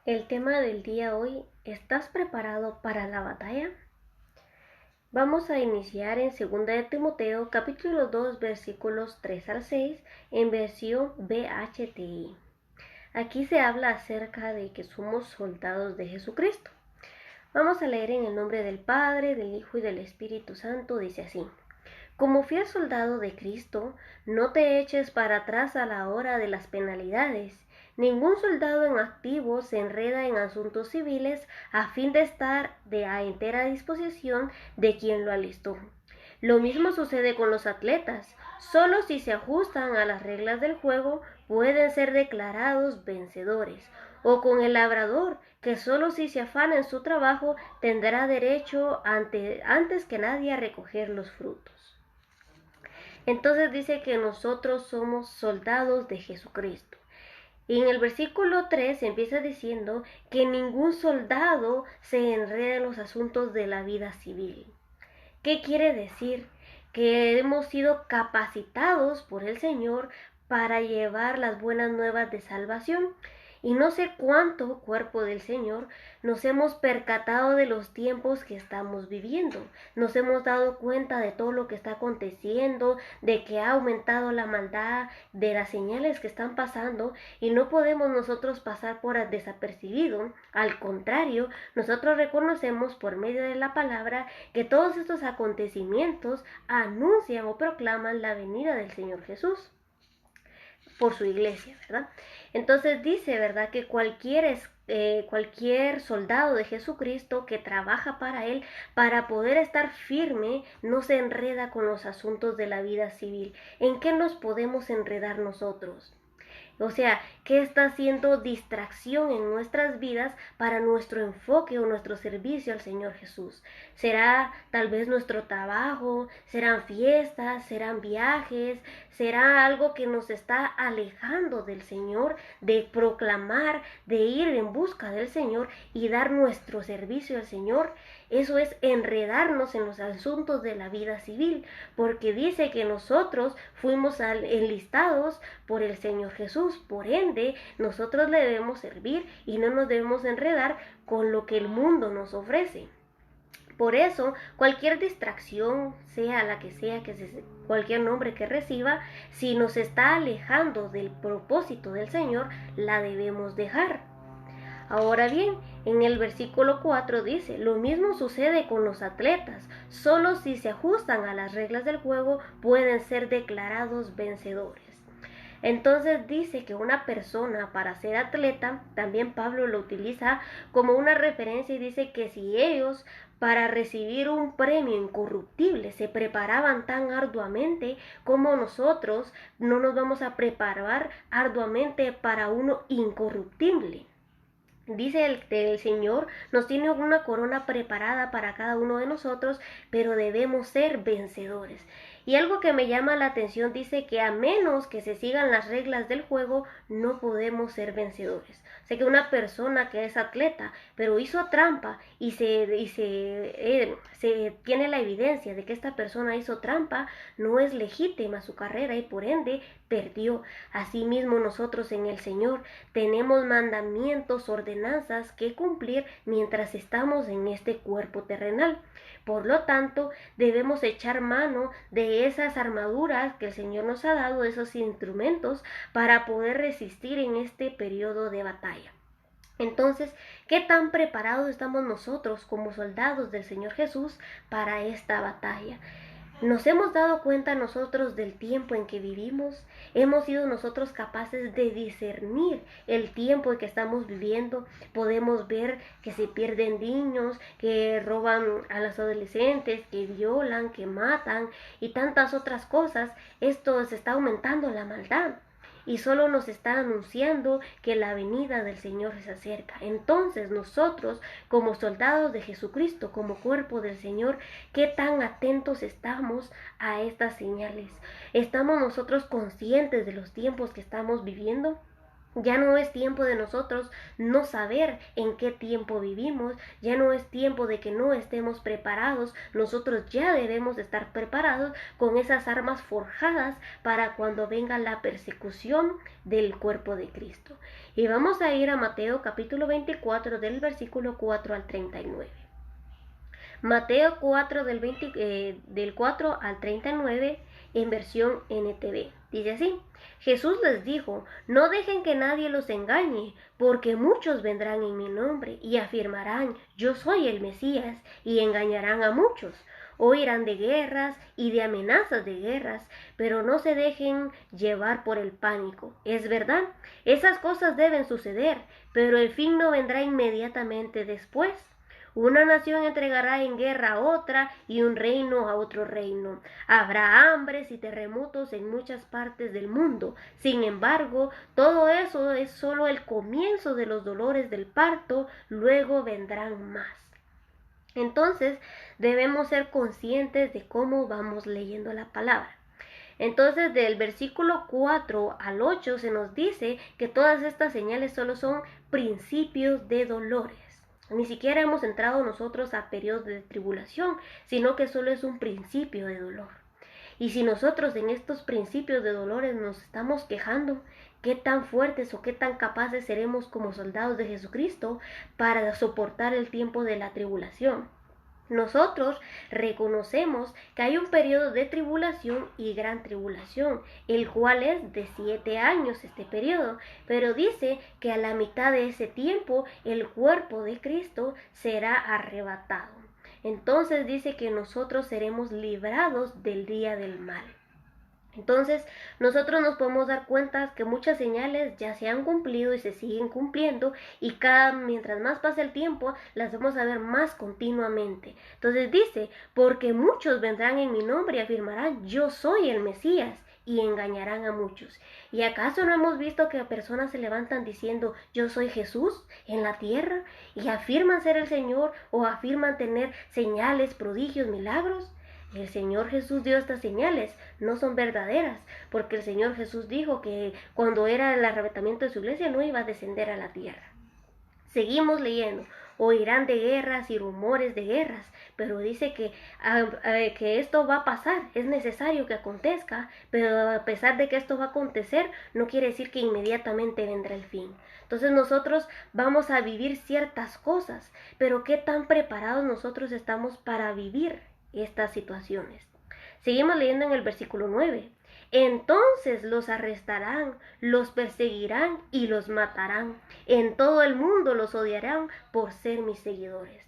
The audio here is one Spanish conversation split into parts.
El tema del día hoy, ¿estás preparado para la batalla? Vamos a iniciar en 2 de Timoteo capítulo 2 versículos 3 al 6 en versión BHTI. Aquí se habla acerca de que somos soldados de Jesucristo. Vamos a leer en el nombre del Padre, del Hijo y del Espíritu Santo, dice así. Como fiel soldado de Cristo, no te eches para atrás a la hora de las penalidades. Ningún soldado en activo se enreda en asuntos civiles a fin de estar a entera disposición de quien lo alistó. Lo mismo sucede con los atletas. Solo si se ajustan a las reglas del juego pueden ser declarados vencedores. O con el labrador, que solo si se afana en su trabajo tendrá derecho antes que nadie a recoger los frutos. Entonces dice que nosotros somos soldados de Jesucristo. Y en el versículo 3 empieza diciendo que ningún soldado se enreda en los asuntos de la vida civil. ¿Qué quiere decir? Que hemos sido capacitados por el Señor para llevar las buenas nuevas de salvación. Y no sé cuánto, cuerpo del Señor, nos hemos percatado de los tiempos que estamos viviendo. Nos hemos dado cuenta de todo lo que está aconteciendo, de que ha aumentado la maldad, de las señales que están pasando, y no podemos nosotros pasar por desapercibido. Al contrario, nosotros reconocemos por medio de la palabra que todos estos acontecimientos anuncian o proclaman la venida del Señor Jesús por su iglesia, ¿verdad? Entonces dice, ¿verdad?, que cualquier soldado de Jesucristo que trabaja para Él, para poder estar firme, no se enreda con los asuntos de la vida civil. ¿En qué nos podemos enredar nosotros? O sea, ¿qué está haciendo distracción en nuestras vidas para nuestro enfoque o nuestro servicio al Señor Jesús? ¿Será tal vez nuestro trabajo? ¿Serán fiestas? ¿Serán viajes? ¿Será algo que nos está alejando del Señor, de proclamar, de ir en busca del Señor y dar nuestro servicio al Señor? Eso es enredarnos en los asuntos de la vida civil, porque dice que nosotros fuimos enlistados por el Señor Jesús. Por ende, nosotros le debemos servir y no nos debemos enredar con lo que el mundo nos ofrece. Por eso, cualquier distracción, sea la que sea, cualquier nombre que reciba, si nos está alejando del propósito del Señor, la debemos dejar. Ahora bien, en el versículo 4 dice, lo mismo sucede con los atletas, solo si se ajustan a las reglas del juego pueden ser declarados vencedores. Entonces dice que una persona para ser atleta, también Pablo lo utiliza como una referencia y dice que si ellos para recibir un premio incorruptible se preparaban tan arduamente como nosotros, no nos vamos a preparar arduamente para uno incorruptible. Dice el Señor, nos tiene una corona preparada para cada uno de nosotros, pero debemos ser vencedores. Y algo que me llama la atención dice que a menos que se sigan las reglas del juego, no podemos ser vencedores. O sea que una persona que es atleta, pero hizo trampa y se tiene la evidencia de que esta persona hizo trampa, no es legítima su carrera y por ende perdió. Asimismo nosotros en el Señor tenemos mandamientos, ordenanzas que cumplir mientras estamos en este cuerpo terrenal. Por lo tanto, debemos echar mano de esas armaduras que el Señor nos ha dado, de esos instrumentos, para poder resistir en este periodo de batalla. Entonces, ¿qué tan preparados estamos nosotros como soldados del Señor Jesús para esta batalla? ¿Nos hemos dado cuenta nosotros del tiempo en que vivimos? ¿Hemos sido nosotros capaces de discernir el tiempo en que estamos viviendo? Podemos ver que se pierden niños, que roban a los adolescentes, que violan, que matan y tantas otras cosas. Esto se está aumentando la maldad. Y solo nos está anunciando que la venida del Señor se acerca. Entonces nosotros, como soldados de Jesucristo, como cuerpo del Señor, ¿qué tan atentos estamos a estas señales? ¿Estamos nosotros conscientes de los tiempos que estamos viviendo? Ya no es tiempo de nosotros no saber en qué tiempo vivimos, ya no es tiempo de que no estemos preparados, nosotros ya debemos estar preparados con esas armas forjadas para cuando venga la persecución del cuerpo de Cristo. Y vamos a ir a Mateo capítulo 24 del versículo 4 al 39. Mateo 4 del 4 al 39 en versión NTV. Dice así: Jesús les dijo: no dejen que nadie los engañe, porque muchos vendrán en mi nombre y afirmarán: yo soy el Mesías, y engañarán a muchos. Oirán de guerras y de amenazas de guerras, pero no se dejen llevar por el pánico. Es verdad, esas cosas deben suceder, pero el fin no vendrá inmediatamente después. Una nación entregará en guerra a otra y un reino a otro reino. Habrá hambres y terremotos en muchas partes del mundo. Sin embargo, todo eso es solo el comienzo de los dolores del parto, luego vendrán más. Entonces, debemos ser conscientes de cómo vamos leyendo la palabra. Entonces, del versículo 4 al 8 se nos dice que todas estas señales solo son principios de dolores. Ni siquiera hemos entrado nosotros a periodos de tribulación, sino que solo es un principio de dolor. Y si nosotros en estos principios de dolores nos estamos quejando, ¿qué tan fuertes o qué tan capaces seremos como soldados de Jesucristo para soportar el tiempo de la tribulación? Nosotros reconocemos que hay un periodo de tribulación y gran tribulación, el cual es de 7 años este periodo, pero dice que a la mitad de ese tiempo el cuerpo de Cristo será arrebatado. Entonces dice que nosotros seremos librados del día del mal. Entonces, nosotros nos podemos dar cuenta que muchas señales ya se han cumplido y se siguen cumpliendo, y mientras más pasa el tiempo, las vamos a ver más continuamente. Entonces dice: porque muchos vendrán en mi nombre y afirmarán: yo soy el Mesías, y engañarán a muchos. ¿Y acaso no hemos visto que personas se levantan diciendo: yo soy Jesús en la tierra, y afirman ser el Señor o afirman tener señales, prodigios, milagros? El Señor Jesús dio estas señales, no son verdaderas, porque el Señor Jesús dijo que cuando era el arrebatamiento de su iglesia no iba a descender a la tierra. Seguimos leyendo: oirán de guerras y rumores de guerras, pero dice que esto va a pasar, es necesario que acontezca, pero a pesar de que esto va a acontecer, no quiere decir que inmediatamente vendrá el fin. Entonces nosotros vamos a vivir ciertas cosas, pero ¿qué tan preparados nosotros estamos para vivir estas situaciones? Seguimos leyendo en el versículo 9. Entonces los arrestarán, los perseguirán y los matarán. En todo el mundo los odiarán por ser mis seguidores.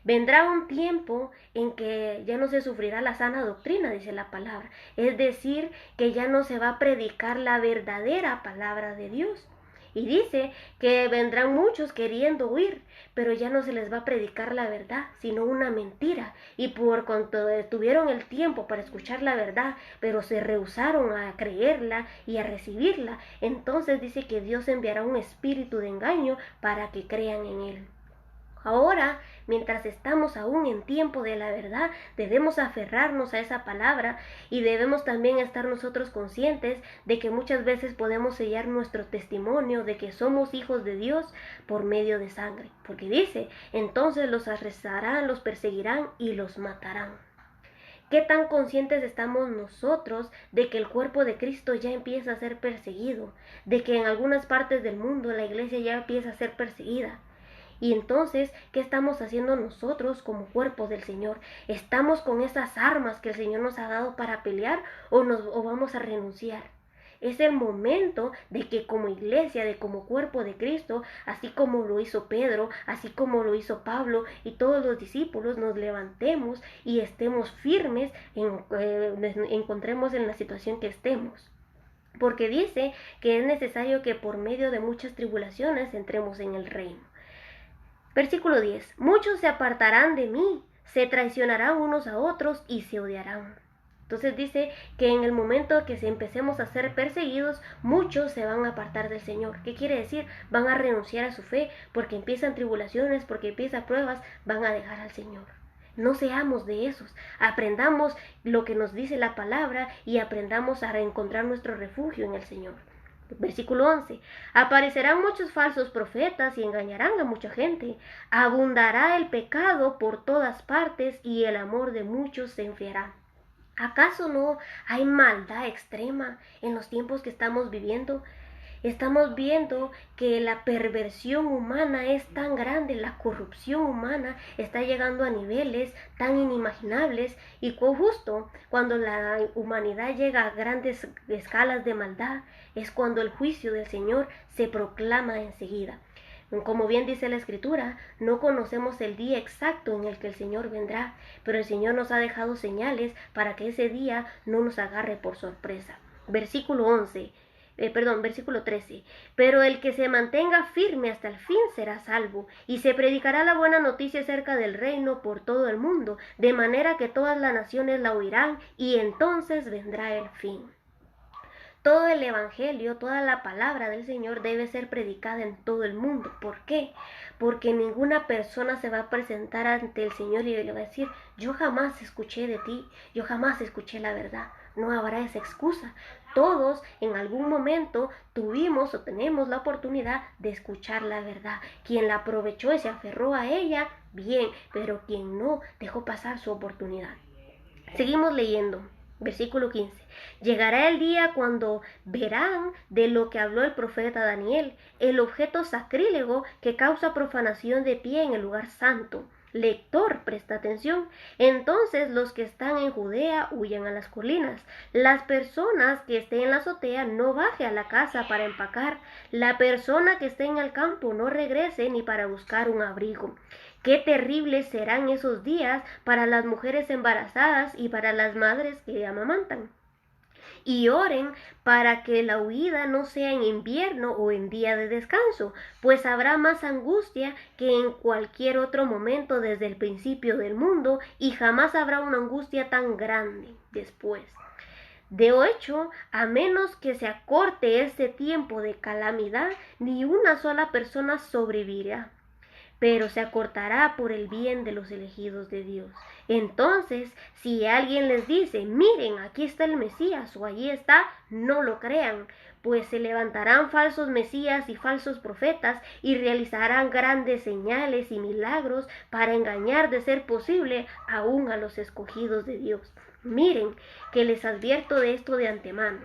Vendrá un tiempo en que ya no se sufrirá la sana doctrina, dice la palabra. Es decir, que ya no se va a predicar la verdadera palabra de Dios. Y dice que vendrán muchos queriendo huir, pero ya no se les va a predicar la verdad, sino una mentira. Y por cuanto tuvieron el tiempo para escuchar la verdad, pero se rehusaron a creerla y a recibirla, entonces dice que Dios enviará un espíritu de engaño para que crean en él. Ahora, mientras estamos aún en tiempo de la verdad, debemos aferrarnos a esa palabra, y debemos también estar nosotros conscientes de que muchas veces podemos sellar nuestro testimonio de que somos hijos de Dios por medio de sangre, porque dice: entonces los arrestarán, los perseguirán y los matarán. ¿Qué tan conscientes estamos nosotros de que el cuerpo de Cristo ya empieza a ser perseguido? De que en algunas partes del mundo la iglesia ya empieza a ser perseguida. Y entonces, ¿qué estamos haciendo nosotros como cuerpo del Señor? ¿Estamos con esas armas que el Señor nos ha dado para pelear, o vamos a renunciar? Es el momento de que como iglesia, de como cuerpo de Cristo, así como lo hizo Pedro, así como lo hizo Pablo y todos los discípulos, nos levantemos y estemos firmes, encontremos en la situación que estemos. Porque dice que es necesario que por medio de muchas tribulaciones entremos en el reino. Versículo 10. Muchos se apartarán de mí, se traicionarán unos a otros y se odiarán. Entonces dice que en el momento que empecemos a ser perseguidos, muchos se van a apartar del Señor. ¿Qué quiere decir? Van a renunciar a su fe, porque empiezan tribulaciones, porque empiezan pruebas, van a dejar al Señor. No seamos de esos. Aprendamos lo que nos dice la palabra y aprendamos a reencontrar nuestro refugio en el Señor. Versículo 11. Aparecerán muchos falsos profetas y engañarán a mucha gente. Abundará el pecado por todas partes y el amor de muchos se enfriará. ¿Acaso no hay maldad extrema en los tiempos que estamos viviendo? Estamos viendo que la perversión humana es tan grande, la corrupción humana está llegando a niveles tan inimaginables y justo cuando la humanidad llega a grandes escalas de maldad es cuando el juicio del Señor se proclama enseguida. Como bien dice la Escritura, no conocemos el día exacto en el que el Señor vendrá, pero el Señor nos ha dejado señales para que ese día no nos agarre por sorpresa. Versículo 13. Pero el que se mantenga firme hasta el fin será salvo, y se predicará la buena noticia acerca del reino por todo el mundo, de manera que todas las naciones la oirán, y entonces vendrá el fin. Todo el evangelio, toda la palabra del Señor debe ser predicada en todo el mundo. ¿Por qué? Porque ninguna persona se va a presentar ante el Señor y le va a decir, yo jamás escuché de ti, yo jamás escuché la verdad. No habrá esa excusa. Todos en algún momento tuvimos o tenemos la oportunidad de escuchar la verdad. Quien la aprovechó y se aferró a ella, bien, pero quien no, dejó pasar su oportunidad. Seguimos leyendo. Versículo 15. Llegará el día cuando verán de lo que habló el profeta Daniel, el objeto sacrílego que causa profanación de pie en el lugar santo. Lector, presta atención. Entonces los que están en Judea huyan a las colinas. Las personas que estén en la azotea no baje a la casa para empacar. La persona que esté en el campo no regrese ni para buscar un abrigo. Qué terribles serán esos días para las mujeres embarazadas y para las madres que amamantan. Y oren para que la huida no sea en invierno o en día de descanso, pues habrá más angustia que en cualquier otro momento desde el principio del mundo, y jamás habrá una angustia tan grande después. De hecho, a menos que se acorte este tiempo de calamidad, ni una sola persona sobrevivirá, pero se acortará por el bien de los elegidos de Dios. Entonces, si alguien les dice, miren, aquí está el Mesías o allí está, no lo crean, pues se levantarán falsos mesías y falsos profetas y realizarán grandes señales y milagros para engañar, de ser posible, aún a los escogidos de Dios. Miren, que les advierto de esto de antemano.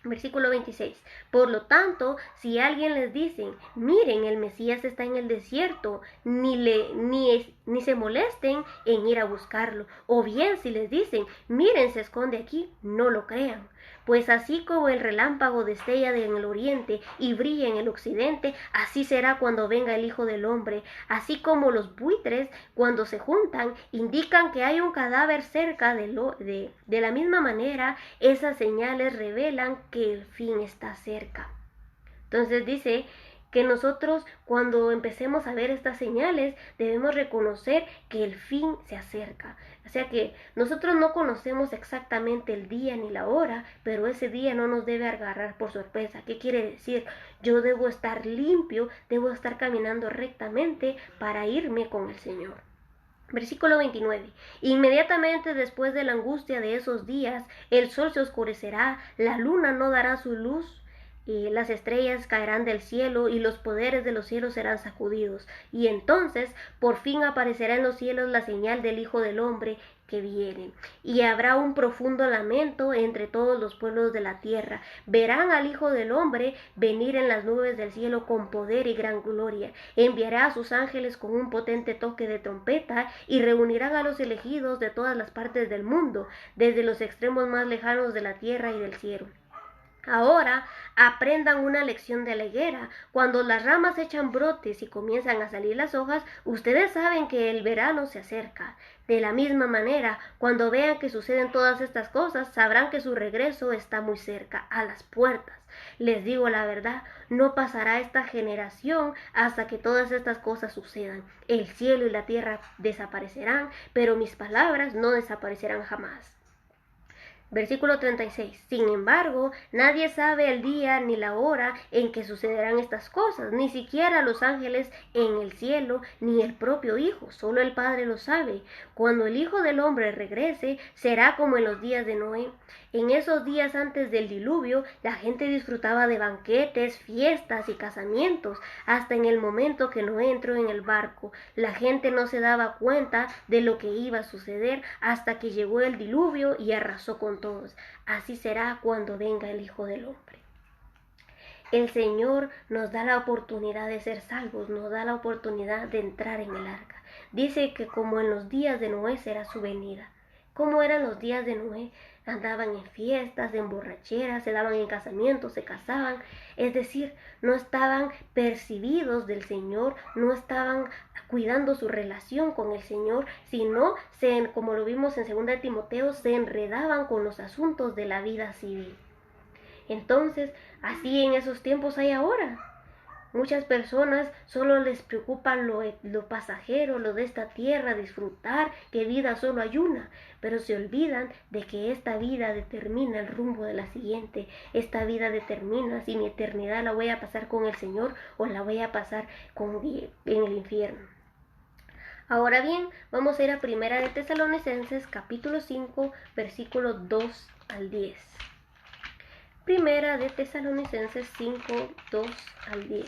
Versículo 26. Por lo tanto, si alguien les dice, miren, el Mesías está en el desierto, ni se molesten en ir a buscarlo. O bien, si les dicen, miren, se esconde aquí, no lo crean. Pues así como el relámpago destella en el oriente y brilla en el occidente, así será cuando venga el Hijo del Hombre. Así como los buitres, cuando se juntan, indican que hay un cadáver cerca de la misma manera, esas señales revelan que el fin está cerca. Entonces dice que nosotros, cuando empecemos a ver estas señales, debemos reconocer que el fin se acerca. O sea que nosotros no conocemos exactamente el día ni la hora, pero ese día no nos debe agarrar por sorpresa. ¿Qué quiere decir? Yo debo estar limpio, debo estar caminando rectamente para irme con el Señor. Versículo 29. Inmediatamente después de la angustia de esos días, el sol se oscurecerá, la luna no dará su luz, y las estrellas caerán del cielo y los poderes de los cielos serán sacudidos. Y entonces por fin aparecerá en los cielos la señal del Hijo del Hombre que viene. Y habrá un profundo lamento entre todos los pueblos de la tierra. Verán al Hijo del Hombre venir en las nubes del cielo con poder y gran gloria. Enviará a sus ángeles con un potente toque de trompeta y reunirán a los elegidos de todas las partes del mundo, desde los extremos más lejanos de la tierra y del cielo. Ahora aprendan una lección de la higuera. Cuando las ramas echan brotes y comienzan a salir las hojas, ustedes saben que el verano se acerca. De la misma manera, cuando vean que suceden todas estas cosas, sabrán que su regreso está muy cerca, a las puertas. Les digo la verdad, no pasará esta generación hasta que todas estas cosas sucedan. El cielo y la tierra desaparecerán, pero mis palabras no desaparecerán jamás. Versículo 36. Sin embargo, nadie sabe el día ni la hora en que sucederán estas cosas, ni siquiera los ángeles en el cielo, ni el propio Hijo, solo el Padre lo sabe. Cuando el Hijo del Hombre regrese, será como en los días de Noé. En esos días antes del diluvio, la gente disfrutaba de banquetes, fiestas y casamientos, hasta en el momento que Noé entró en el barco. La gente no se daba cuenta de lo que iba a suceder hasta que llegó el diluvio y arrasó con todos. Así será cuando venga el Hijo del Hombre. El Señor nos da la oportunidad de ser salvos, nos da la oportunidad de entrar en el arca. Dice que como en los días de Noé será su venida. ¿Cómo eran los días de Noé? Andaban en fiestas, en borracheras, se daban en casamientos, se casaban. Es decir, no estaban percibidos del Señor, no estaban cuidando su relación con el Señor, sino, como lo vimos en 2 de Timoteo, se enredaban con los asuntos de la vida civil. Entonces, así en esos tiempos hay ahora. Muchas personas solo les preocupa lo pasajero, lo de esta tierra, disfrutar, que vida solo hay una, pero se olvidan de que esta vida determina el rumbo de la siguiente. Esta vida determina si mi eternidad la voy a pasar con el Señor o la voy a pasar en el infierno. Ahora bien, vamos a ir a 1 de Tesalonicenses capítulo 5, versículos 2 al 10. 1 de Tesalonicenses 5, 2 al 10.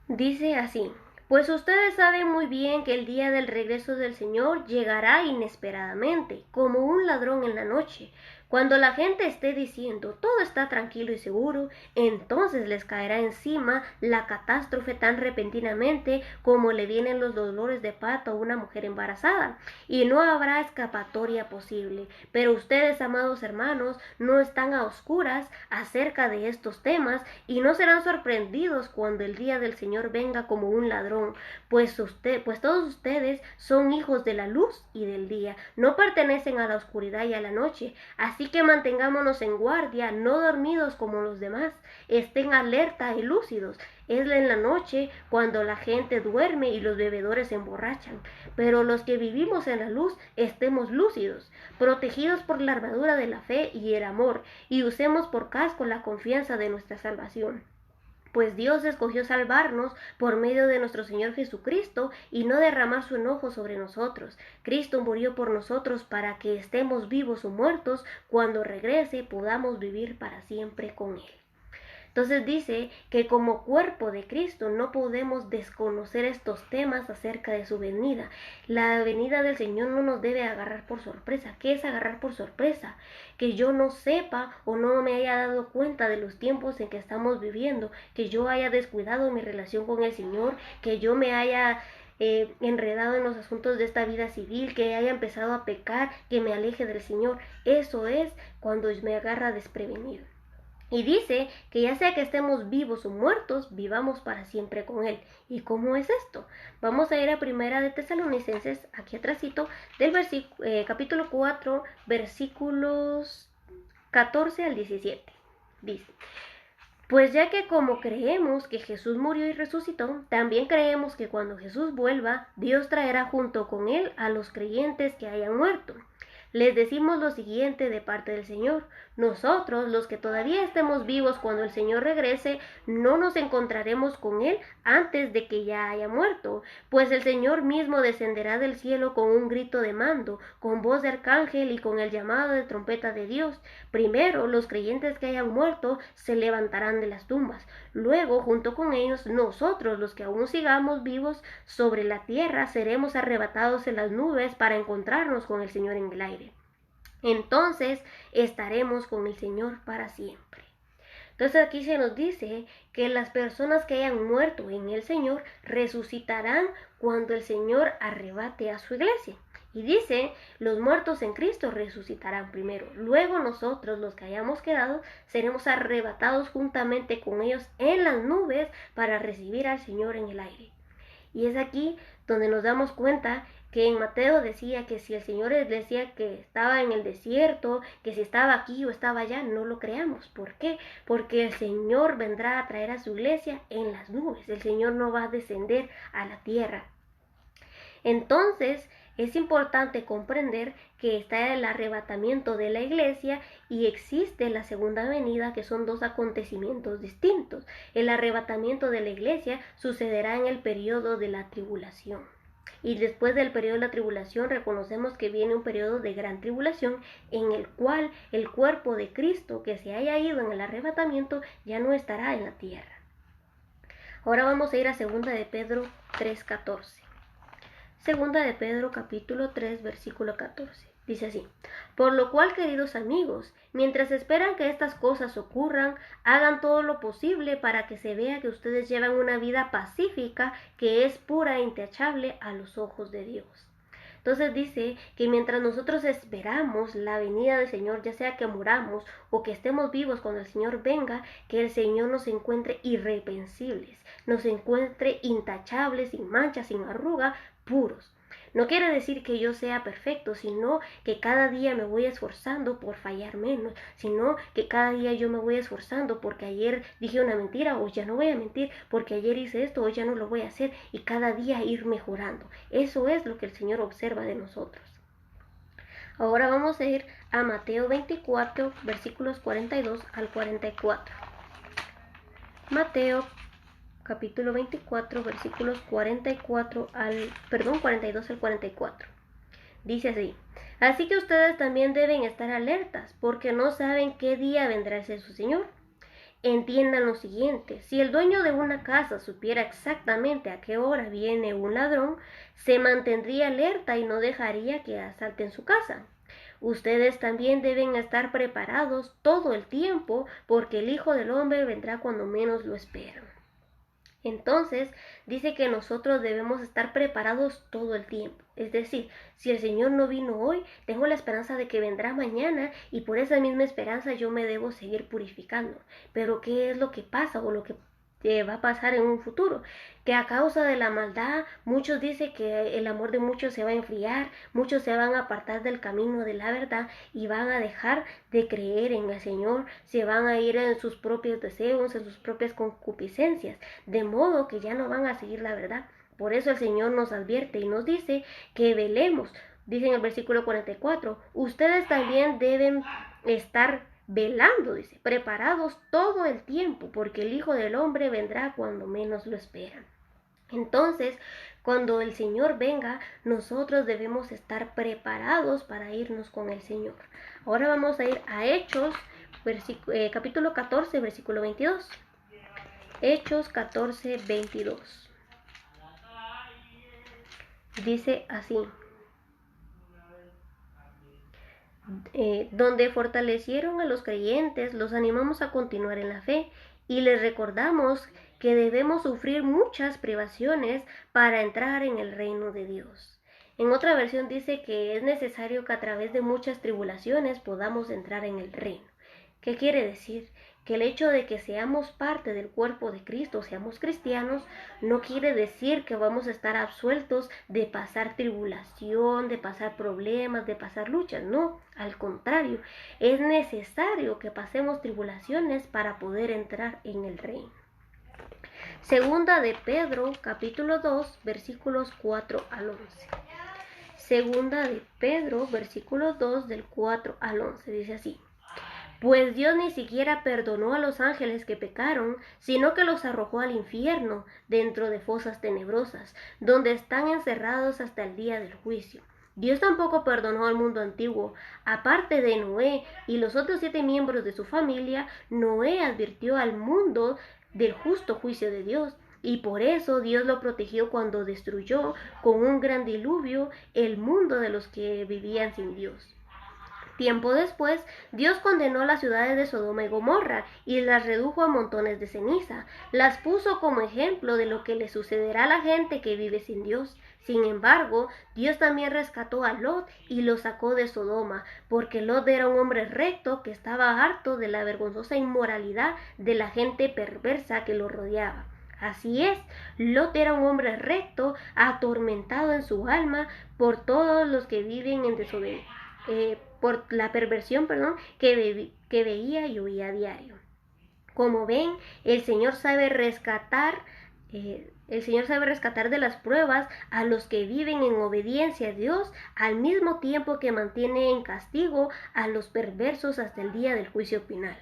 Dice así: pues ustedes saben muy bien que el día del regreso del Señor llegará inesperadamente, como un ladrón en la noche. Cuando la gente esté diciendo todo está tranquilo y seguro, entonces les caerá encima la catástrofe tan repentinamente como le vienen los dolores de parto a una mujer embarazada, y no habrá escapatoria posible. Pero ustedes, amados hermanos, no están a oscuras acerca de estos temas y no serán sorprendidos cuando el día del Señor venga como un ladrón, pues todos ustedes son hijos de la luz y del día, no pertenecen a la oscuridad y a la noche. Así que mantengámonos en guardia, no dormidos como los demás, estén alerta y lúcidos. Es en la noche cuando la gente duerme y los bebedores se emborrachan, pero los que vivimos en la luz estemos lúcidos, protegidos por la armadura de la fe y el amor, y usemos por casco la confianza de nuestra salvación. Pues Dios escogió salvarnos por medio de nuestro Señor Jesucristo y no derramar su enojo sobre nosotros. Cristo murió por nosotros para que estemos vivos o muertos, cuando regrese podamos vivir para siempre con Él. Entonces dice que como cuerpo de Cristo no podemos desconocer estos temas acerca de su venida. La venida del Señor no nos debe agarrar por sorpresa. ¿Qué es agarrar por sorpresa? Que yo no sepa o no me haya dado cuenta de los tiempos en que estamos viviendo, que yo haya descuidado mi relación con el Señor, que yo me haya enredado en los asuntos de esta vida civil, que haya empezado a pecar, que me aleje del Señor. Eso es cuando me agarra desprevenido. Y dice que ya sea que estemos vivos o muertos, vivamos para siempre con Él. ¿Y cómo es esto? Vamos a ir a 1 de Tesalonicenses, aquí atrásito, del capítulo 4, versículos 14 al 17. Dice: pues ya que como creemos que Jesús murió y resucitó, también creemos que cuando Jesús vuelva, Dios traerá junto con Él a los creyentes que hayan muerto. Les decimos lo siguiente de parte del Señor: nosotros, los que todavía estemos vivos cuando el Señor regrese, no nos encontraremos con Él antes de que ya haya muerto, pues el Señor mismo descenderá del cielo con un grito de mando, con voz de arcángel y con el llamado de trompeta de Dios. Primero, los creyentes que hayan muerto se levantarán de las tumbas. Luego, junto con ellos, nosotros, los que aún sigamos vivos sobre la tierra, seremos arrebatados en las nubes para encontrarnos con el Señor en el aire. Entonces estaremos con el Señor para siempre. Entonces aquí se nos dice que las personas que hayan muerto en el Señor resucitarán cuando el Señor arrebate a su iglesia. Y dice, los muertos en Cristo resucitarán primero. Luego nosotros, los que hayamos quedado, seremos arrebatados juntamente con ellos en las nubes para recibir al Señor en el aire. Y es aquí donde nos damos cuenta que en Mateo decía que si el Señor les decía que estaba en el desierto, que si estaba aquí o estaba allá, no lo creamos. ¿Por qué? Porque el Señor vendrá a traer a su iglesia en las nubes. El Señor no va a descender a la tierra. Entonces, es importante comprender que está el arrebatamiento de la iglesia y existe la segunda venida, que son dos acontecimientos distintos. El arrebatamiento de la iglesia sucederá en el periodo de la tribulación. y después del periodo de la tribulación reconocemos que viene un periodo de gran tribulación en el cual el cuerpo de Cristo que se haya ido en el arrebatamiento ya no estará en la tierra. Ahora vamos a ir a 2 de Pedro 3:14. 2 de Pedro capítulo 3 versículo 14. Dice así: por lo cual, queridos amigos, mientras esperan que estas cosas ocurran, hagan todo lo posible para que se vea que ustedes llevan una vida pacífica que es pura e intachable a los ojos de Dios. Entonces dice que mientras nosotros esperamos la venida del Señor, ya sea que muramos o que estemos vivos cuando el Señor venga, que el Señor nos encuentre irreprensibles, nos encuentre intachables, sin mancha, sin arruga, puros. No quiere decir que yo sea perfecto, sino que cada día me voy esforzando por fallar menos, sino que cada día yo me voy esforzando porque ayer dije una mentira, hoy ya no voy a mentir, porque ayer hice esto, hoy ya no lo voy a hacer, y cada día ir mejorando. Eso es lo que el Señor observa de nosotros. Ahora vamos a ir a Mateo 24, versículos 42 al 44. Mateo capítulo 24, versículos 42 al 44. Dice así: así que ustedes también deben estar alertas, porque no saben qué día vendrá ese su Señor. Entiendan lo siguiente: si el dueño de una casa supiera exactamente a qué hora viene un ladrón, se mantendría alerta y no dejaría que asalten su casa. Ustedes también deben estar preparados todo el tiempo, porque el Hijo del Hombre vendrá cuando menos lo esperan. Entonces dice que nosotros debemos estar preparados todo el tiempo. Es decir, si el Señor no vino hoy, tengo la esperanza de que vendrá mañana, y por esa misma esperanza yo me debo seguir purificando. Pero ¿qué es lo que pasa o lo que va a pasar en un futuro? Que a causa de la maldad, muchos dicen que el amor de muchos se va a enfriar, muchos se van a apartar del camino de la verdad y van a dejar de creer en el Señor, se van a ir en sus propios deseos, en sus propias concupiscencias, de modo que ya no van a seguir la verdad. Por eso el Señor nos advierte y nos dice que velemos. Dice en el versículo 44, ustedes también deben estar velando, dice, preparados todo el tiempo, porque el Hijo del Hombre vendrá cuando menos lo esperan. Entonces, cuando el Señor venga, nosotros debemos estar preparados para irnos con el Señor. Ahora vamos a ir a Hechos, capítulo 14, versículo 22. Hechos 14, 22. Dice así: donde fortalecieron a los creyentes, los animamos a continuar en la fe y les recordamos que debemos sufrir muchas privaciones para entrar en el reino de Dios. En otra versión dice que es necesario que a través de muchas tribulaciones podamos entrar en el reino. ¿Qué quiere decir? Que el hecho de que seamos parte del cuerpo de Cristo, seamos cristianos, no quiere decir que vamos a estar absueltos de pasar tribulación, de pasar problemas, de pasar luchas. No, al contrario, es necesario que pasemos tribulaciones para poder entrar en el reino. Segunda de Pedro, capítulo 2, versículos 4 al 11. Segunda de Pedro, versículo 2, del 4 al 11, dice así: pues Dios ni siquiera perdonó a los ángeles que pecaron, sino que los arrojó al infierno, dentro de fosas tenebrosas, donde están encerrados hasta el día del juicio. Dios tampoco perdonó al mundo antiguo. Aparte de Noé y los otros 7 miembros de su familia, Noé advirtió al mundo del justo juicio de Dios, y por eso Dios lo protegió cuando destruyó con un gran diluvio el mundo de los que vivían sin Dios. Tiempo después, Dios condenó las ciudades de Sodoma y Gomorra y las redujo a montones de ceniza. Las puso como ejemplo de lo que le sucederá a la gente que vive sin Dios. Sin embargo, Dios también rescató a Lot y lo sacó de Sodoma, porque Lot era un hombre recto que estaba harto de la vergonzosa inmoralidad de la gente perversa que lo rodeaba. Así es, Lot era un hombre recto, atormentado en su alma por todos los que viven en desobediencia. Por la perversión, que veía y oía a diario. Como ven, el Señor sabe rescatar de las pruebas a los que viven en obediencia a Dios, al mismo tiempo que mantiene en castigo a los perversos hasta el día del juicio final.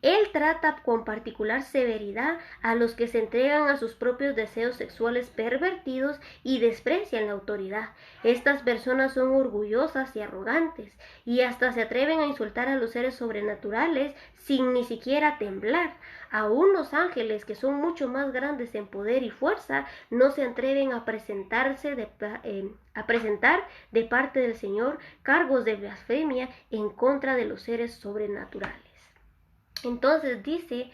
Él trata con particular severidad a los que se entregan a sus propios deseos sexuales pervertidos y desprecian la autoridad. Estas personas son orgullosas y arrogantes, y hasta se atreven a insultar a los seres sobrenaturales sin ni siquiera temblar. Aún los ángeles, que son mucho más grandes en poder y fuerza, no se atreven a presentar de parte del Señor cargos de blasfemia en contra de los seres sobrenaturales. Entonces dice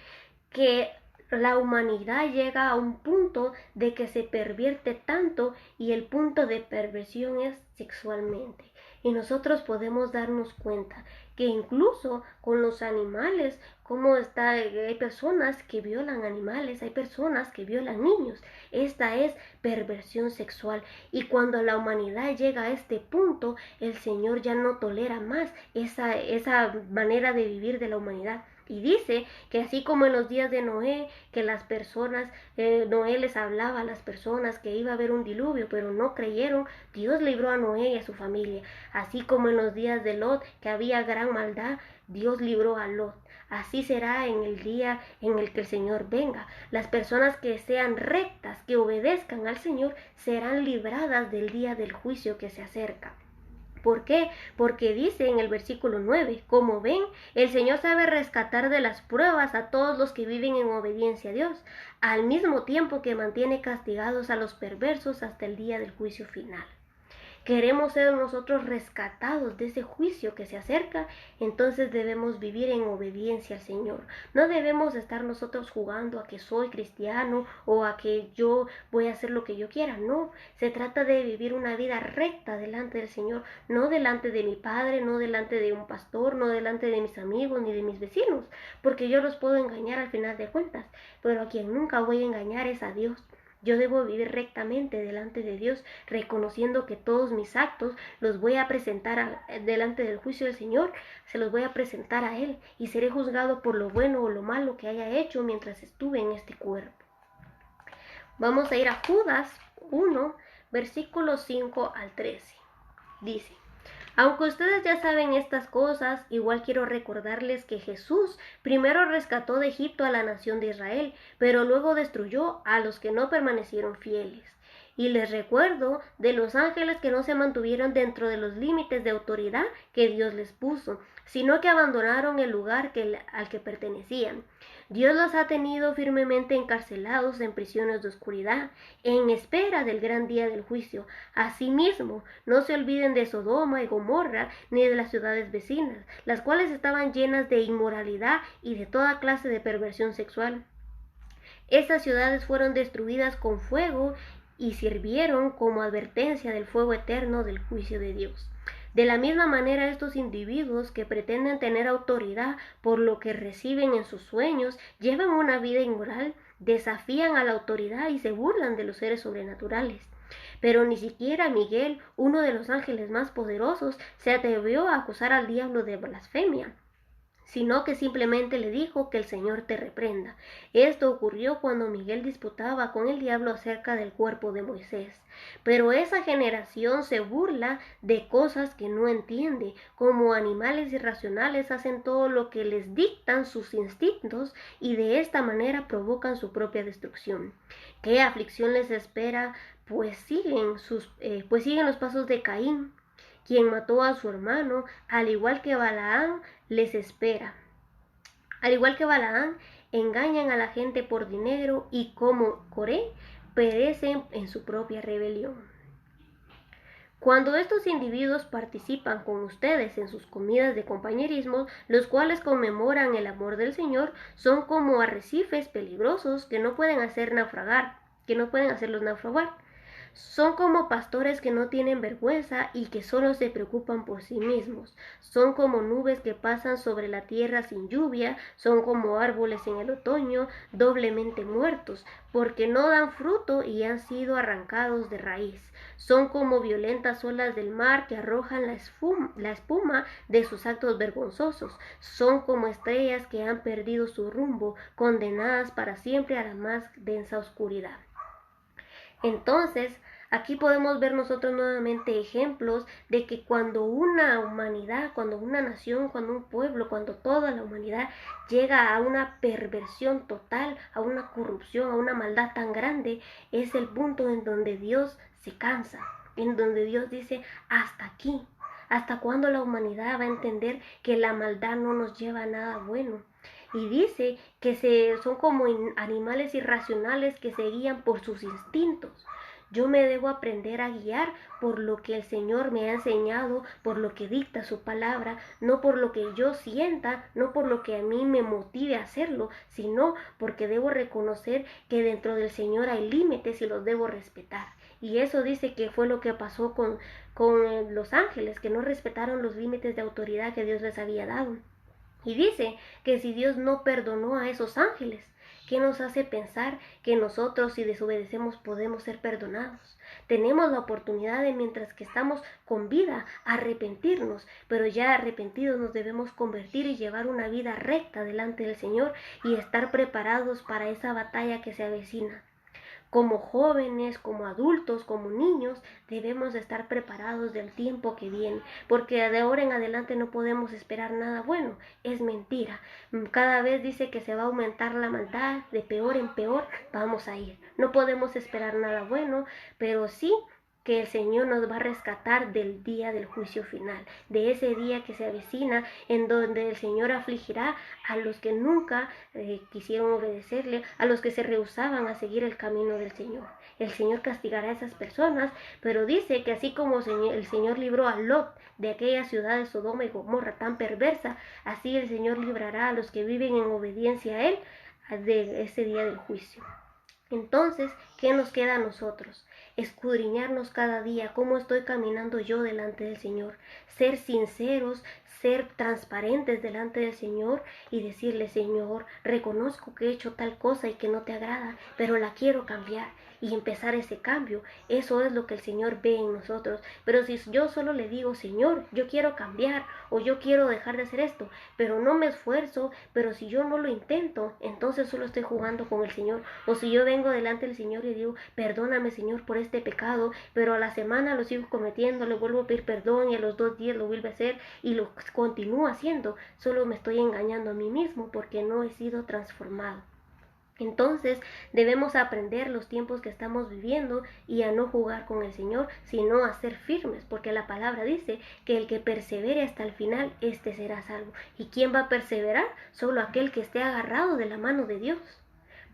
que la humanidad llega a un punto de que se pervierte tanto, y el punto de perversión es sexualmente. Y nosotros podemos darnos cuenta que incluso con los animales, hay personas que violan animales, hay personas que violan niños. Esta es perversión sexual. Y cuando la humanidad llega a este punto, el Señor ya no tolera más esa manera de vivir de la humanidad. Y dice que así como en los días de Noé, que las personas, Noé les hablaba a las personas que iba a haber un diluvio, pero no creyeron, Dios libró a Noé y a su familia. Así como en los días de Lot, que había gran maldad, Dios libró a Lot. Así será en el día en el que el Señor venga. Las personas que sean rectas, que obedezcan al Señor, serán libradas del día del juicio que se acerca. ¿Por qué? Porque dice en el versículo 9, como ven, el Señor sabe rescatar de las pruebas a todos los que viven en obediencia a Dios, al mismo tiempo que mantiene castigados a los perversos hasta el día del juicio final. Queremos ser nosotros rescatados de ese juicio que se acerca, entonces debemos vivir en obediencia al Señor. No debemos estar nosotros jugando a que soy cristiano o a que yo voy a hacer lo que yo quiera. No, se trata de vivir una vida recta delante del Señor, no delante de mi padre, no delante de un pastor, no delante de mis amigos ni de mis vecinos, porque yo los puedo engañar al final de cuentas, pero a quien nunca voy a engañar es a Dios. Yo debo vivir rectamente delante de Dios, reconociendo que todos mis actos los voy a presentar delante del juicio del Señor, se los voy a presentar a Él, y seré juzgado por lo bueno o lo malo que haya hecho mientras estuve en este cuerpo. Vamos a ir a Judas 1, versículos 5 al 13. Dice: aunque ustedes ya saben estas cosas, igual quiero recordarles que Jesús primero rescató de Egipto a la nación de Israel, pero luego destruyó a los que no permanecieron fieles. Y les recuerdo de los ángeles que no se mantuvieron dentro de los límites de autoridad que Dios les puso, sino que abandonaron el lugar al que pertenecían. Dios los ha tenido firmemente encarcelados en prisiones de oscuridad, en espera del gran día del juicio. Asimismo, no se olviden de Sodoma y Gomorra, ni de las ciudades vecinas, las cuales estaban llenas de inmoralidad y de toda clase de perversión sexual. Estas ciudades fueron destruidas con fuego y sirvieron como advertencia del fuego eterno del juicio de Dios. De la misma manera, estos individuos que pretenden tener autoridad por lo que reciben en sus sueños, llevan una vida inmoral, desafían a la autoridad y se burlan de los seres sobrenaturales. Pero ni siquiera Miguel, uno de los ángeles más poderosos, se atrevió a acusar al diablo de blasfemia, sino que simplemente le dijo que el Señor te reprenda. Esto ocurrió cuando Miguel disputaba con el diablo acerca del cuerpo de Moisés. Pero esa generación se burla de cosas que no entiende. Como animales irracionales hacen todo lo que les dictan sus instintos y de esta manera provocan su propia destrucción. ¿Qué aflicción les espera? Pues siguen los pasos de Caín, quien mató a su hermano, al igual que Balaán les espera. Al igual que Balaán, engañan a la gente por dinero y como Coré, perecen en su propia rebelión. Cuando estos individuos participan con ustedes en sus comidas de compañerismo, los cuales conmemoran el amor del Señor, son como arrecifes peligrosos que no pueden hacerlos naufragar. Son como pastores que no tienen vergüenza y que solo se preocupan por sí mismos. Son como nubes que pasan sobre la tierra sin lluvia. Son como árboles en el otoño, doblemente muertos, porque no dan fruto y han sido arrancados de raíz. Son como violentas olas del mar que arrojan la espuma de sus actos vergonzosos. Son como estrellas que han perdido su rumbo, condenadas para siempre a la más densa oscuridad. Entonces, Aquí podemos ver nosotros nuevamente ejemplos de que cuando una humanidad, cuando una nación, cuando un pueblo, cuando toda la humanidad llega a una perversión total, a una corrupción, a una maldad tan grande, es el punto en donde Dios se cansa, en donde Dios dice, hasta aquí. ¿Hasta cuándo la humanidad va a entender que la maldad no nos lleva a nada bueno? Y dice que son como animales irracionales que se guían por sus instintos. Yo me debo aprender a guiar por lo que el Señor me ha enseñado, por lo que dicta su palabra, no por lo que yo sienta, no por lo que a mí me motive a hacerlo, sino porque debo reconocer que dentro del Señor hay límites y los debo respetar. Y eso dice que fue lo que pasó con los ángeles, que no respetaron los límites de autoridad que Dios les había dado. Y dice que si Dios no perdonó a esos ángeles, ¿qué nos hace pensar que nosotros, si desobedecemos, podemos ser perdonados? Tenemos la oportunidad de, mientras que estamos con vida, arrepentirnos, pero ya arrepentidos nos debemos convertir y llevar una vida recta delante del Señor y estar preparados para esa batalla que se avecina. Como jóvenes, como adultos, como niños, debemos estar preparados del tiempo que viene, porque de ahora en adelante no podemos esperar nada bueno. Es mentira. Cada vez dice que se va a aumentar la maldad, de peor en peor vamos a ir. No podemos esperar nada bueno, pero sí que el Señor nos va a rescatar del día del juicio final, de ese día que se avecina, en donde el Señor afligirá a los que nunca quisieron obedecerle, a los que se rehusaban a seguir el camino del Señor. El Señor castigará a esas personas, pero dice que así como el Señor libró a Lot de aquella ciudad de Sodoma y Gomorra tan perversa, así el Señor librará a los que viven en obediencia a Él de ese día del juicio. Entonces, ¿qué nos queda a nosotros? Escudriñarnos cada día, cómo estoy caminando yo delante del Señor, ser sinceros, ser transparentes delante del Señor y decirle, Señor, reconozco que he hecho tal cosa y que no te agrada, pero la quiero cambiar y empezar ese cambio. Eso es lo que el Señor ve en nosotros. Pero si yo solo le digo, Señor, yo quiero cambiar o yo quiero dejar de hacer esto, pero no me esfuerzo, pero si yo no lo intento, entonces solo estoy jugando con el Señor. O si yo vengo delante del Señor y digo, perdóname, Señor, por este pecado, pero a la semana lo sigo cometiendo, le vuelvo a pedir perdón y a los 2 días lo vuelvo a hacer y lo continúo haciendo, solo me estoy engañando a mí mismo porque no he sido transformado. Entonces debemos aprender los tiempos que estamos viviendo y a no jugar con el Señor, sino a ser firmes, porque la palabra dice que el que persevere hasta el final, éste será salvo. ¿Y quién va a perseverar? Solo aquel que esté agarrado de la mano de Dios.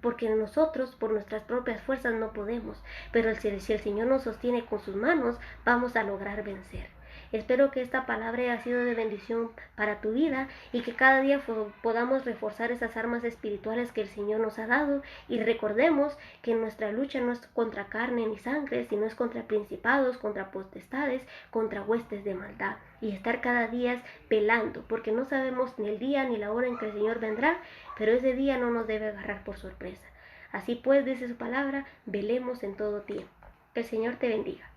Porque nosotros por nuestras propias fuerzas no podemos, pero si el Señor nos sostiene con sus manos, vamos a lograr vencer. Espero que esta palabra haya sido de bendición para tu vida y que cada día podamos reforzar esas armas espirituales que el Señor nos ha dado y recordemos que nuestra lucha no es contra carne ni sangre, sino es contra principados, contra potestades, contra huestes de maldad y estar cada día velando porque no sabemos ni el día ni la hora en que el Señor vendrá, pero ese día no nos debe agarrar por sorpresa. Así pues, dice su palabra, velemos en todo tiempo. Que el Señor te bendiga.